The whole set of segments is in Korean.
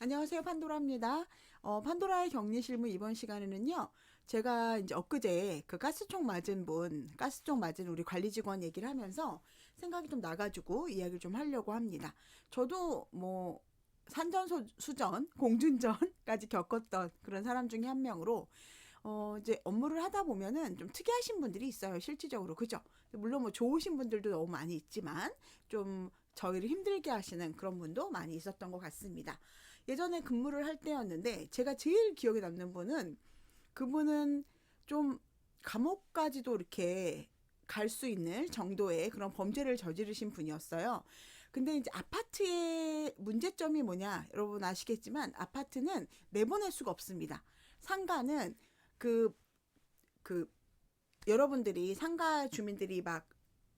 안녕하세요, 판도라입니다. 판도라의 격리 실무 이번 시간에는요, 제가 이제 엊그제 그 가스총 맞은 우리 관리 직원 얘기를 하면서 생각이 좀 나가지고 이야기를 좀 하려고 합니다. 저도 뭐, 산전수전, 공중전까지 겪었던 그런 사람 중에 한 명으로, 이제 업무를 하다 보면은 좀 특이하신 분들이 있어요, 실질적으로. 그죠? 물론 뭐 좋으신 분들도 너무 많이 있지만, 좀 저희를 힘들게 하시는 그런 분도 많이 있었던 것 같습니다. 예전에 근무를 할 때였는데, 제가 제일 기억에 남는 분은, 그분은 좀 감옥까지도 이렇게 갈 수 있는 정도의 그런 범죄를 저지르신 분이었어요. 근데 이제 아파트의 문제점이 뭐냐, 여러분 아시겠지만, 아파트는 내보낼 수가 없습니다. 상가는 그, 그, 여러분들이 상가 주민들이 막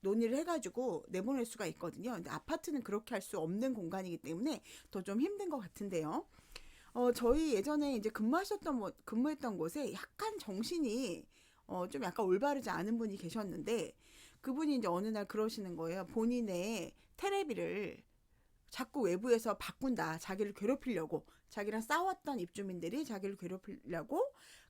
논의를 해가지고 내보낼 수가 있거든요. 근데 아파트는 그렇게 할 수 없는 공간이기 때문에 더 좀 힘든 것 같은데요. 저희 예전에 이제 근무했던 곳에 약간 정신이 좀 약간 올바르지 않은 분이 계셨는데 그분이 이제 어느 날 그러시는 거예요. 본인의 테레비를 자꾸 외부에서 바꾼다. 자기를 괴롭히려고. 자기랑 싸웠던 입주민들이 자기를 괴롭히려고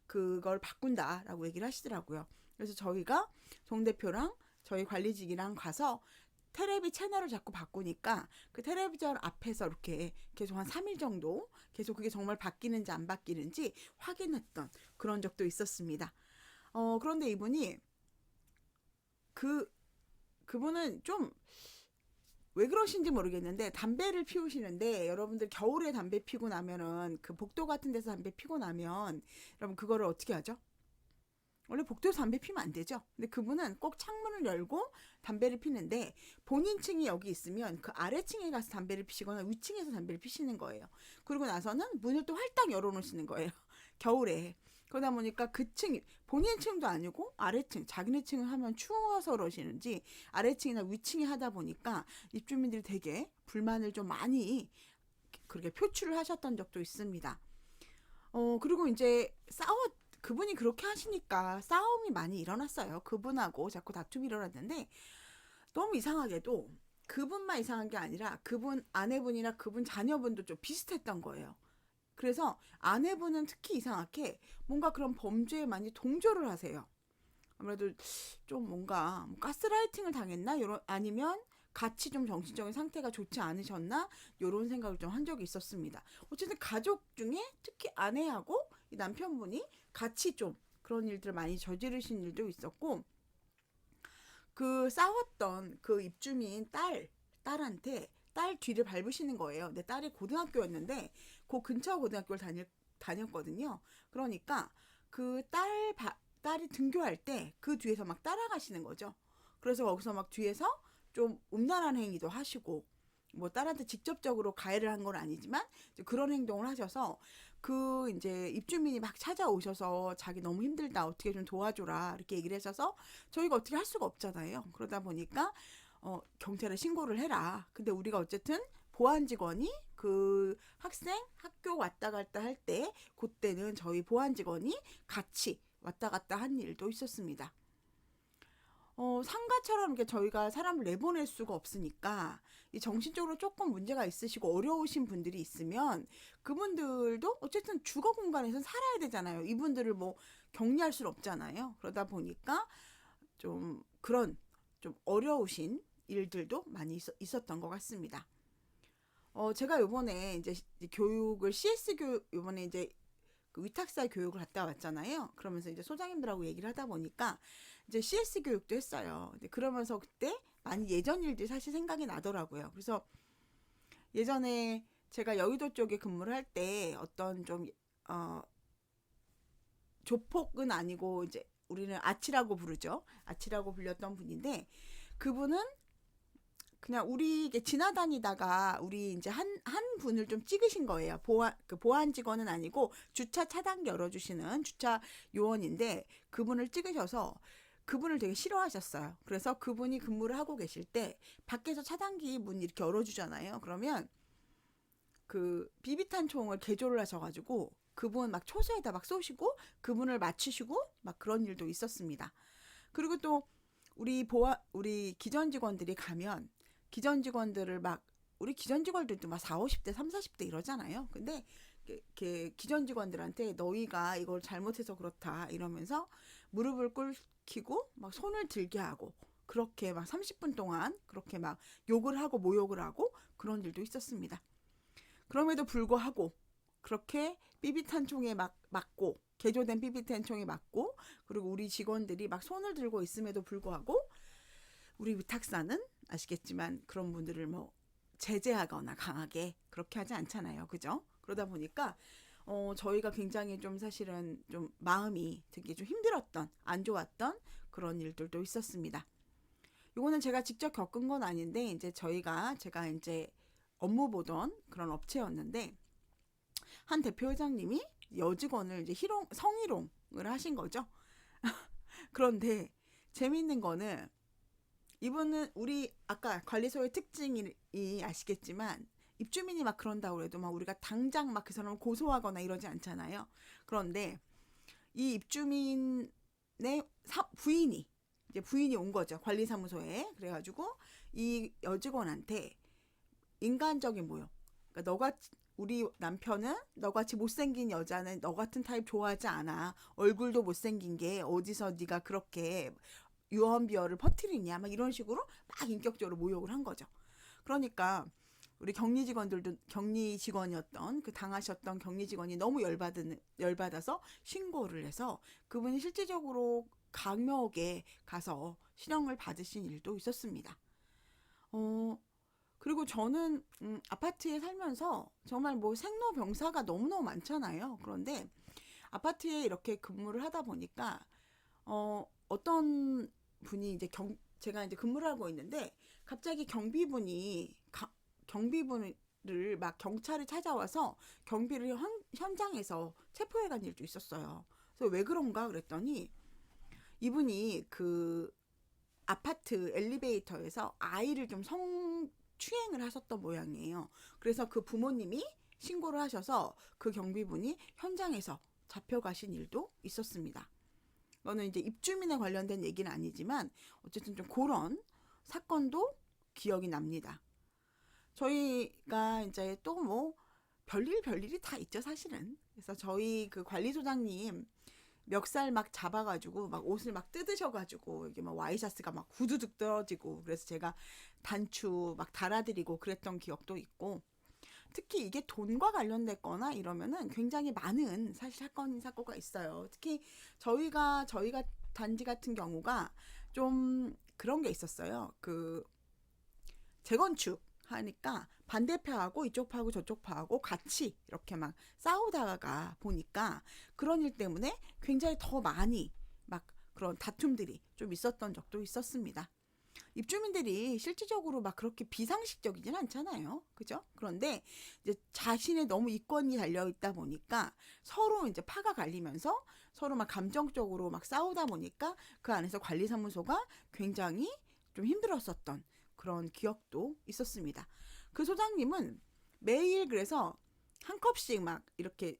그걸 바꾼다라고 얘기를 하시더라고요. 그래서 저희가 송 대표랑 저희 관리직이랑 가서 테레비 채널을 자꾸 바꾸니까 그 텔레비전 앞에서 이렇게 계속 한 3일 정도 계속 그게 정말 바뀌는지 안 바뀌는지 확인했던 그런 적도 있었습니다. 그런데 이분이 그, 그분은 좀 왜 그러신지 모르겠는데 담배를 피우시는데 여러분들 겨울에 담배 피고 나면은 그 복도 같은 데서 담배 피고 나면 여러분 그거를 어떻게 하죠? 원래 복도에서 담배 피면 안 되죠. 근데 그분은 꼭 창문을 열고 담배를 피는데 본인 층이 여기 있으면 그 아래층에 가서 담배를 피시거나 위층에서 담배를 피시는 거예요. 그리고 나서는 문을 또 활딱 열어놓으시는 거예요. 겨울에. 그러다 보니까 그 층, 본인 층도 아니고 아래층, 자기네 층을 하면 추워서 그러시는지 아래층이나 위층에 하다 보니까 입주민들이 되게 불만을 좀 많이 그렇게 표출을 하셨던 적도 있습니다. 그리고 이제 그분이 그렇게 하시니까 싸움이 많이 일어났어요. 그분하고 자꾸 다툼이 일어났는데, 너무 이상하게도 그분만 이상한 게 아니라 그분 아내분이나 그분 자녀분도 좀 비슷했던 거예요. 그래서 아내분은 특히 이상하게 뭔가 그런 범죄에 많이 동조를 하세요. 아무래도 좀 뭔가 뭐 가스라이팅을 당했나? 요런, 아니면 같이 좀 정신적인 상태가 좋지 않으셨나? 요런 생각을 좀 한 적이 있었습니다. 어쨌든 가족 중에 특히 아내하고 이 남편분이 같이 좀 그런 일들을 많이 저지르신 일도 있었고, 그 싸웠던 그 입주민 딸한테 딸 뒤를 밟으시는 거예요. 내 딸이 고등학교였는데 그 근처 고등학교를 다녔거든요. 그러니까 딸이 등교할 때 그 뒤에서 막 따라가시는 거죠. 그래서 거기서 막 뒤에서 좀 음란한 행위도 하시고 뭐 딸한테 직접적으로 가해를 한 건 아니지만 그런 행동을 하셔서 그 이제 입주민이 막 찾아오셔서 자기 너무 힘들다 어떻게 좀 도와줘라 이렇게 얘기를 하셔서 저희가 어떻게 할 수가 없잖아요. 그러다 보니까 경찰에 신고를 해라. 근데 우리가 어쨌든 보안 직원이 그 학생 학교 왔다 갔다 할 때 그때는 저희 보안 직원이 같이 왔다 갔다 한 일도 있었습니다. 상가처럼 이렇게 저희가 사람을 내보낼 수가 없으니까 이 정신적으로 조금 문제가 있으시고 어려우신 분들이 있으면 그분들도 어쨌든 주거 공간에서 살아야 되잖아요. 이분들을 뭐 격리할 수는 없잖아요. 그러다 보니까 좀 그런 좀 어려우신 일들도 많이 있었던 것 같습니다. 제가 요번에 이제 교육을 CS 교육 요번에 이제 그 위탁사 교육을 갔다 왔잖아요. 그러면서 이제 소장님들하고 얘기를 하다 보니까 이제 CS 교육도 했어요. 근데 그러면서 그때 많이 예전 일들이 사실 생각이 나더라고요. 그래서 예전에 제가 여의도 쪽에 근무를 할 때 어떤 좀 어, 조폭은 아니고 이제 우리는 아치라고 부르죠. 아치라고 불렸던 분인데 그분은 그냥 우리 이게 지나다니다가 우리 이제 한 분을 좀 찍으신 거예요. 보안 직원은 아니고 주차 차단기 열어주시는 주차 요원인데 그분을 찍으셔서 그분을 되게 싫어하셨어요. 그래서 그분이 근무를 하고 계실 때 밖에서 차단기 문 이렇게 열어주잖아요. 그러면 그 비비탄 총을 개조를 하셔가지고 그분 막 초소에다 막 쏘시고 그분을 맞추시고 막 그런 일도 있었습니다. 그리고 또 우리 기존 직원들이 가면 기존 직원들을 막 우리 기존 직원들도 막 4, 50대, 3, 40대 이러잖아요. 근데 기존 직원들한테 너희가 이걸 잘못해서 그렇다 이러면서 무릎을 꿇히고 막 손을 들게 하고 그렇게 막 30분 동안 그렇게 막 욕을 하고 모욕을 하고 그런 일도 있었습니다. 그럼에도 불구하고 그렇게 삐삐탄 총에 막 맞고 개조된 삐삐탄 총에 맞고 그리고 우리 직원들이 막 손을 들고 있음에도 불구하고 우리 위탁사는 아시겠지만 그런 분들을 뭐 제재하거나 강하게 그렇게 하지 않잖아요. 그죠? 그러다 보니까 저희가 굉장히 좀 사실은 좀 마음이 되게 좀 힘들었던 안 좋았던 그런 일들도 있었습니다. 요거는 제가 직접 겪은 건 아닌데 이제 제가 이제 업무 보던 그런 업체였는데 한 대표 회장님이 여직원을 이제 성희롱을 하신 거죠. 그런데 재미있는 거는 이분은 우리 아까 관리소의 특징이 아시겠지만 입주민이 막 그런다고 해도 막 우리가 당장 막 그 사람을 고소하거나 이러지 않잖아요. 그런데 이 입주민의 부인이 이제 부인이 온 거죠. 관리사무소에. 그래가지고 이 여직원한테 인간적인 모욕. 그러니까 우리 남편은 너같이 못생긴 여자는 너 같은 타입 좋아하지 않아. 얼굴도 못생긴 게 어디서 네가 그렇게 유언비어를 퍼뜨리냐. 막 이런 식으로 막 인격적으로 모욕을 한 거죠. 그러니까 우리 격리 직원이었던 그 당하셨던 격리 직원이 너무 열받아서 신고를 해서 그분이 실질적으로 감옥에 가서 실형을 받으신 일도 있었습니다. 그리고 저는 아파트에 살면서 정말 뭐 생로병사가 너무너무 많잖아요. 그런데 아파트에 이렇게 근무를 하다 보니까 어떤 분이 이제 제가 이제 근무를 하고 있는데 갑자기 경비분을 막 경찰이 찾아와서 경비를 현장에서 체포해 간 일도 있었어요. 그래서 왜 그런가 그랬더니 이분이 그 아파트 엘리베이터에서 아이를 좀 성추행을 하셨던 모양이에요. 그래서 그 부모님이 신고를 하셔서 그 경비분이 현장에서 잡혀가신 일도 있었습니다. 이거는 이제 입주민에 관련된 얘기는 아니지만 어쨌든 좀 그런 사건도 기억이 납니다. 저희가 이제 또 뭐 별일이 다 있죠 사실은. 그래서 저희 그 관리소장님 멱살 막 잡아가지고 막 옷을 막 뜯으셔가지고 이게 막 와이셔츠가 막 후두둑 떨어지고 그래서 제가 단추 막 달아드리고 그랬던 기억도 있고 특히 이게 돈과 관련됐거나 이러면은 굉장히 많은 사실 사고가 있어요. 특히 저희가 단지 같은 경우가 좀 그런 게 있었어요. 그 재건축 하니까 반대파하고 이쪽 파하고 저쪽 파하고 같이 이렇게 막 싸우다가 보니까 그런 일 때문에 굉장히 더 많이 막 그런 다툼들이 좀 있었던 적도 있었습니다. 입주민들이 실질적으로 막 그렇게 비상식적이진 않잖아요. 그죠? 그런데 이제 자신의 너무 이권이 달려 있다 보니까 서로 이제 파가 갈리면서 서로 막 감정적으로 막 싸우다 보니까 그 안에서 관리사무소가 굉장히 좀 힘들었었던 그런 기억도 있었습니다. 그 소장님은 매일 그래서 한 컵씩 막 이렇게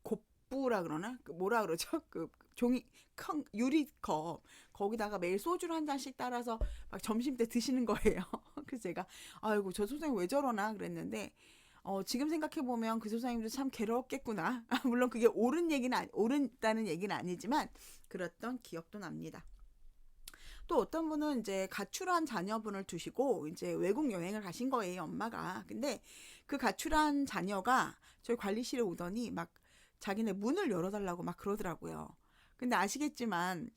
곱부라 그러나 그 뭐라 그러죠? 그 종이 큰 유리컵 거기다가 매일 소주를 한 잔씩 따라서 막 점심 때 드시는 거예요. 그래서 제가 아이고 저 소장님 왜 저러나 그랬는데 지금 생각해 보면 그 소장님도 참 괴로웠겠구나. 물론 그게 옳다는 얘기는 아니지만 그랬던 기억도 납니다. 또 어떤 분은 이제 가출한 자녀분을 두시고 이제 외국 여행을 가신 거예요, 엄마가. 근데 그 가출한 자녀가 저희 관리실에 오더니 막 자기네 문을 열어달라고 막 그러더라고요. 근데 아시겠지만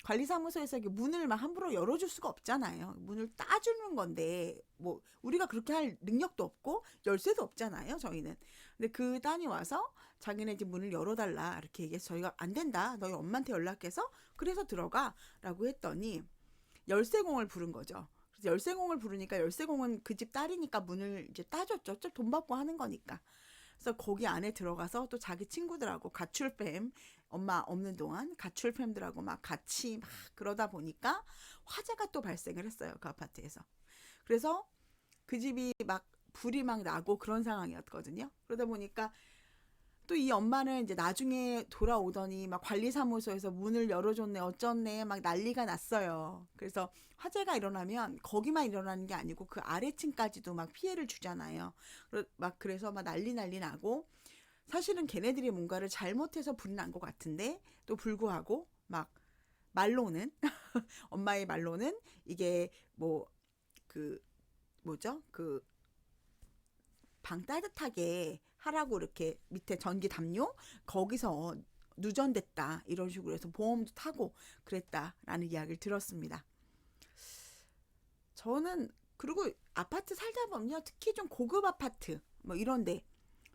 관리사무소에서 이게 문을 막 함부로 열어줄 수가 없잖아요. 문을 따주는 건데 뭐 우리가 그렇게 할 능력도 없고 열쇠도 없잖아요, 저희는. 근데 그 딸이 와서 자기네 집 문을 열어달라 이렇게 얘기해서 저희가 안 된다. 너희 엄마한테 연락해서 그래서 들어가라고 했더니 열쇠공을 부른 거죠. 그래서 열쇠공을 부르니까 열쇠공은 그 집 딸이니까 문을 이제 따줬죠. 돈 받고 하는 거니까. 그래서 거기 안에 들어가서 또 자기 친구들하고 가출팸 엄마 없는 동안 가출팸들하고 막 같이 막 그러다 보니까 화재가 또 발생을 했어요. 그 아파트에서. 그래서 그 집이 막 불이 막 나고 그런 상황이었거든요. 그러다 보니까 또 이 엄마는 이제 나중에 돌아오더니 막 관리사무소에서 문을 열어줬네 어쩌네 막 난리가 났어요. 그래서 화재가 일어나면 거기만 일어나는 게 아니고 그 아래층까지도 막 피해를 주잖아요. 막 그래서 막 난리 나고 사실은 걔네들이 뭔가를 잘못해서 불이 난 것 같은데 또 불구하고 막 말로는 엄마의 말로는 이게 뭐 그 뭐죠? 그 방 따뜻하게 하라고 이렇게 밑에 전기 담요 거기서 누전됐다 이런 식으로 해서 보험도 타고 그랬다라는 이야기를 들었습니다. 저는 그리고 아파트 살다 보면요 특히 좀 고급 아파트 뭐 이런데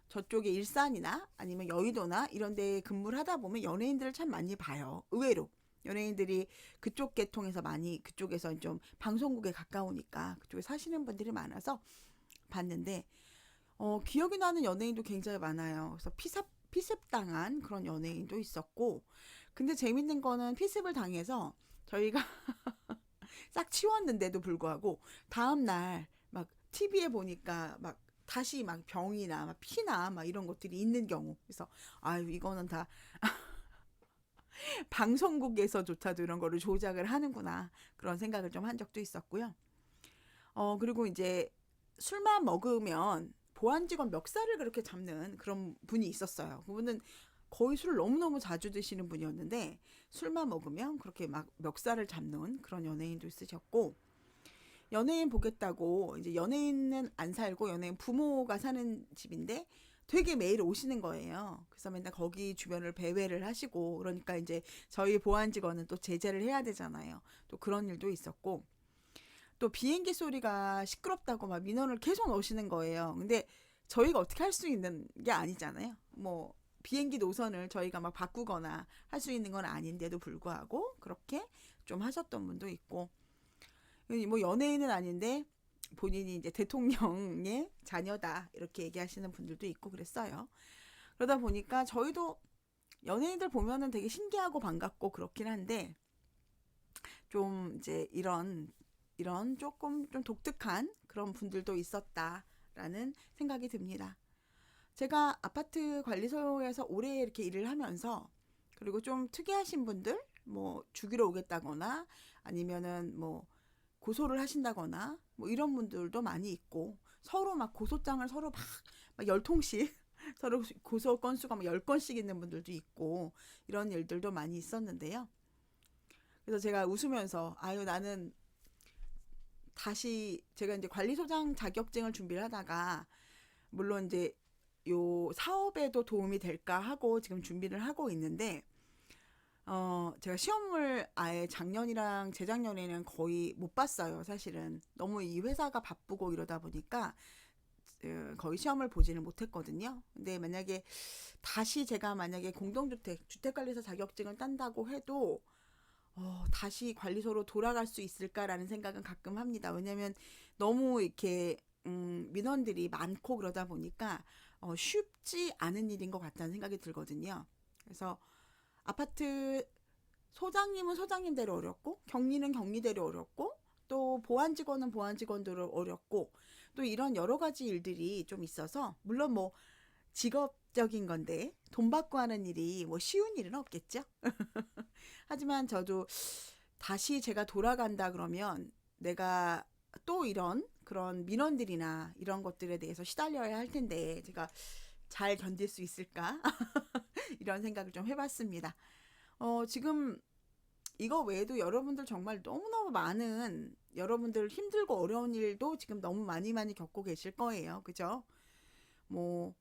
저쪽에 일산이나 아니면 여의도나 이런 데 근무를 하다 보면 연예인들을 참 많이 봐요. 의외로 연예인들이 그쪽 계통에서 많이 그쪽에서 좀 방송국에 가까우니까 그쪽에 사시는 분들이 많아서 봤는데 기억이 나는 연예인도 굉장히 많아요. 그래서 피습당한 그런 연예인도 있었고, 근데 재밌는 거는 피습을 당해서 저희가 싹 치웠는데도 불구하고 다음날 막 TV에 보니까 막 다시 막 병이나 막 피나 막 이런 것들이 있는 경우. 그래서 아유 이거는 다 방송국에서조차도 이런 거를 조작을 하는구나 그런 생각을 좀 한 적도 있었고요. 그리고 이제 술만 먹으면 보안 직원 멱살을 그렇게 잡는 그런 분이 있었어요. 그분은 거의 술을 너무너무 자주 드시는 분이었는데 술만 먹으면 그렇게 막 멱살을 잡는 그런 연예인도 있으셨고 연예인 보겠다고 이제 연예인은 안 살고 연예인 부모가 사는 집인데 되게 매일 오시는 거예요. 그래서 맨날 거기 주변을 배회를 하시고 그러니까 이제 저희 보안 직원은 또 제재를 해야 되잖아요. 또 그런 일도 있었고 또 비행기 소리가 시끄럽다고 막 민원을 계속 넣으시는 거예요. 근데 저희가 어떻게 할 수 있는 게 아니잖아요. 뭐 비행기 노선을 저희가 막 바꾸거나 할 수 있는 건 아닌데도 불구하고 그렇게 좀 하셨던 분도 있고 뭐 연예인은 아닌데 본인이 이제 대통령의 자녀다 이렇게 얘기하시는 분들도 있고 그랬어요. 그러다 보니까 저희도 연예인들 보면은 되게 신기하고 반갑고 그렇긴 한데 좀 이제 이런 조금 좀 독특한 그런 분들도 있었다라는 생각이 듭니다. 제가 아파트 관리소에서 오래 이렇게 일을 하면서 그리고 좀 특이하신 분들 뭐 죽이러 오겠다거나 아니면은 뭐 고소를 하신다거나 뭐 이런 분들도 많이 있고 서로 막 고소장을 서로 막 10통씩 서로 고소 건수가 막 10건씩 있는 분들도 있고 이런 일들도 많이 있었는데요. 그래서 제가 웃으면서 아유 나는 다시 제가 이제 관리소장 자격증을 준비를 하다가 물론 이제 요 사업에도 도움이 될까 하고 지금 준비를 하고 있는데 제가 시험을 아예 작년이랑 재작년에는 거의 못 봤어요. 사실은 너무 이 회사가 바쁘고 이러다 보니까 거의 시험을 보지는 못했거든요. 근데 만약에 다시 제가 만약에 공동주택 주택관리사 자격증을 딴다고 해도 다시 관리소로 돌아갈 수 있을까라는 생각은 가끔 합니다. 왜냐면 너무 이렇게 민원들이 많고 그러다 보니까 쉽지 않은 일인 것 같다는 생각이 들거든요. 그래서 아파트 소장님은 소장님대로 어렵고 경리는 경리대로 어렵고 또 보안 직원은 보안 직원대로 어렵고 또 이런 여러 가지 일들이 좀 있어서 물론 뭐 직업적인 건데 돈 받고 하는 일이 뭐 쉬운 일은 없겠죠. 하지만 저도 다시 제가 돌아간다 그러면 내가 또 이런 그런 민원들이나 이런 것들에 대해서 시달려야 할 텐데 제가 잘 견딜 수 있을까? 이런 생각을 좀 해봤습니다. 지금 이거 외에도 여러분들 정말 너무너무 많은 여러분들 힘들고 어려운 일도 지금 너무 많이 겪고 계실 거예요. 그죠? 뭐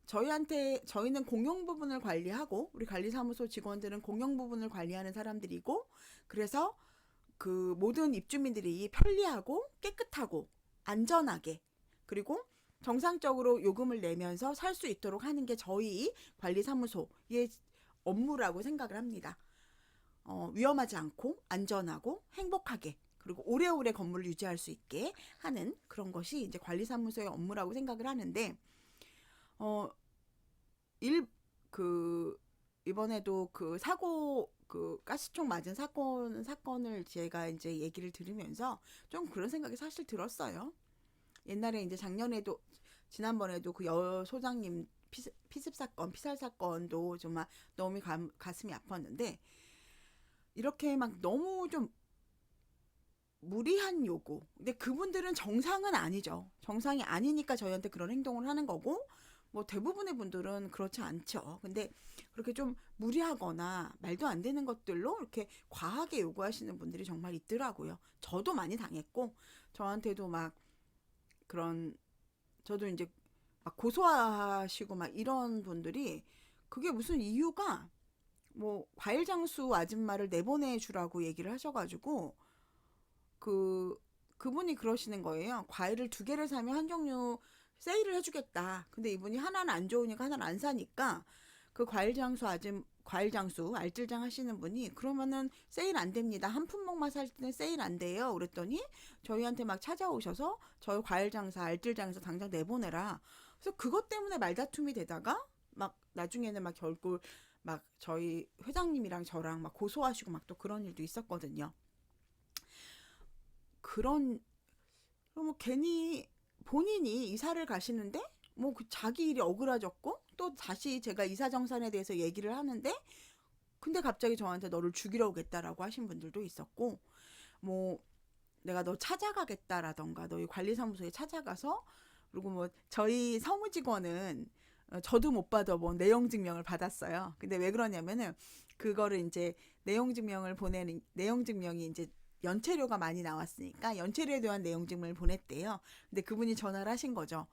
저희는 공용 부분을 관리하고 우리 관리사무소 직원들은 공용 부분을 관리하는 사람들이고 그래서 그 모든 입주민들이 편리하고 깨끗하고 안전하게 그리고 정상적으로 요금을 내면서 살 수 있도록 하는 게 저희 관리사무소의 업무라고 생각을 합니다. 위험하지 않고 안전하고 행복하게 그리고 오래오래 건물을 유지할 수 있게 하는 그런 것이 이제 관리사무소의 업무라고 생각을 하는데 어, 일, 그, 이번에도 그 사고, 그 가스총 맞은 사건을 제가 이제 얘기를 들으면서 좀 그런 생각이 사실 들었어요. 옛날에 이제 작년에도, 지난번에도 그 여 소장님 피습 사건, 피살 사건도 정말 너무 가슴이 아팠는데 이렇게 막 너무 좀 무리한 요구. 근데 그분들은 정상은 아니죠. 정상이 아니니까 저희한테 그런 행동을 하는 거고, 뭐 대부분의 분들은 그렇지 않죠. 근데 그렇게 좀 무리하거나 말도 안 되는 것들로 이렇게 과하게 요구하시는 분들이 정말 있더라고요. 저도 많이 당했고, 저한테도 막 그런, 저도 이제 막 고소하시고 막 이런 분들이 그게 무슨 이유가 뭐 과일 장수 아줌마를 내보내 주라고 얘기를 하셔가지고 그 그분이 그러시는 거예요. 과일을 두 개를 사면 한 종류 세일을 해주겠다. 근데 이분이 하나는 안 좋으니까 하나는 안 사니까 그 과일 장수 알뜰장 하시는 분이 그러면은 세일 안 됩니다. 한 품목만 살 때는 세일 안 돼요. 그랬더니 저희한테 막 찾아오셔서 저희 과일 장사 알뜰장에서 당장 내보내라. 그래서 그것 때문에 말다툼이 되다가 막 나중에는 막 결국 막 저희 회장님이랑 저랑 막 고소하시고 막 또 그런 일도 있었거든요. 그런 뭐 괜히 본인이 이사를 가시는데 뭐 그 자기 일이 억울해졌고 또 다시 제가 이사 정산에 대해서 얘기를 하는데 근데 갑자기 저한테 너를 죽이러 오겠다라고 하신 분들도 있었고 뭐 내가 너 찾아가겠다라던가 너희 관리사무소에 찾아가서 그리고 뭐 저희 사무직원은 저도 못 받아 본 내용 증명을 받았어요. 근데 왜 그러냐면은 그거를 이제 내용 증명을 보내는 내용 증명이 이제 연체료가 많이 나왔으니까 연체료에 대한 내용 증명을 보냈대요. 근데 그분이 전화를 하신 거죠.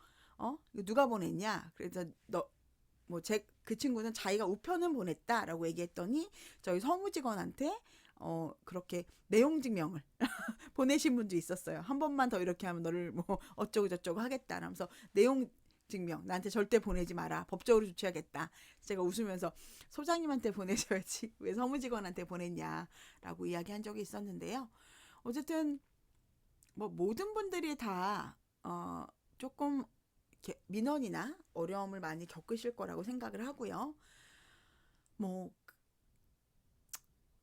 이거 누가 보냈냐? 그래서 그 친구는 자기가 우편은 보냈다라고 얘기했더니 저희 서무직원한테 그렇게 내용 증명을 보내신 분도 있었어요. 한 번만 더 이렇게 하면 너를 뭐 어쩌고 저쩌고 하겠다. 라면서 내용 증명 나한테 절대 보내지 마라. 법적으로 조치하겠다. 제가 웃으면서 소장님한테 보내셔야지 왜 서무직원한테 보냈냐라고 이야기한 적이 있었는데요. 어쨌든 뭐 모든 분들이 다 조금 이렇게 민원이나 어려움을 많이 겪으실 거라고 생각을 하고요. 뭐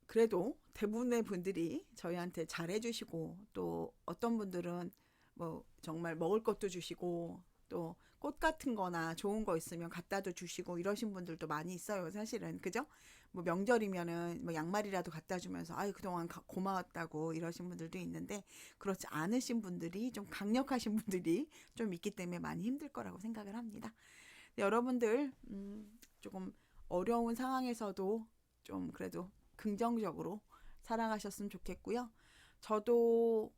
그래도 대부분의 분들이 저희한테 잘해주시고 또 어떤 분들은 뭐 정말 먹을 것도 주시고 또 꽃 같은 거나 좋은 거 있으면 갖다도 주시고 이러신 분들도 많이 있어요. 사실은 그죠? 뭐 명절이면은 뭐 양말이라도 갖다 주면서 아유 그동안 고마웠다고 이러신 분들도 있는데 그렇지 않으신 분들이 좀 강력하신 분들이 좀 있기 때문에 많이 힘들 거라고 생각을 합니다. 여러분들 조금 어려운 상황에서도 좀 그래도 긍정적으로 살아가셨으면 좋겠고요. 저도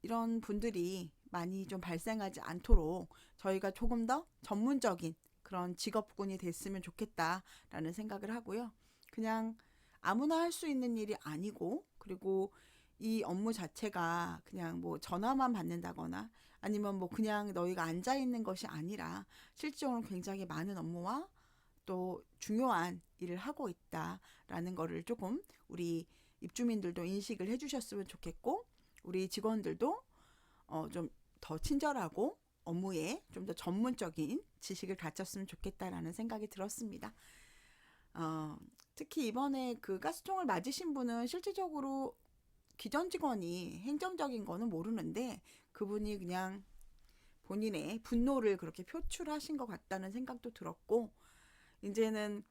이런 분들이 많이 좀 발생하지 않도록 저희가 조금 더 전문적인 그런 직업군이 됐으면 좋겠다라는 생각을 하고요. 그냥 아무나 할 수 있는 일이 아니고 그리고 이 업무 자체가 그냥 뭐 전화만 받는다거나 아니면 뭐 그냥 너희가 앉아 있는 것이 아니라 실질적으로 굉장히 많은 업무와 또 중요한 일을 하고 있다라는 거를 조금 우리 입주민들도 인식을 해주셨으면 좋겠고 우리 직원들도 좀 더 친절하고 업무에 좀 더 전문적인 지식을 갖췄으면 좋겠다라는 생각이 들었습니다. 특히 이번에 그 가스총을 맞으신 분은 실질적으로 기존 직원이 행정적인 거는 모르는데 그분이 그냥 본인의 분노를 그렇게 표출하신 것 같다는 생각도 들었고 이제는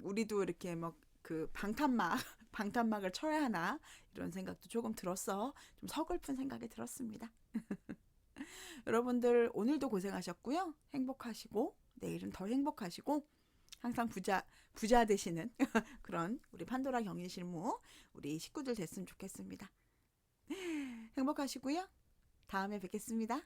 우리도 이렇게 막 그 방탄막을 쳐야 하나 이런 생각도 조금 들었어 좀 서글픈 생각이 들었습니다. 여러분들 오늘도 고생하셨고요. 행복하시고 내일은 더 행복하시고 항상 부자 되시는 그런 우리 판도라 경리실무 우리 식구들 됐으면 좋겠습니다. 행복하시고요. 다음에 뵙겠습니다.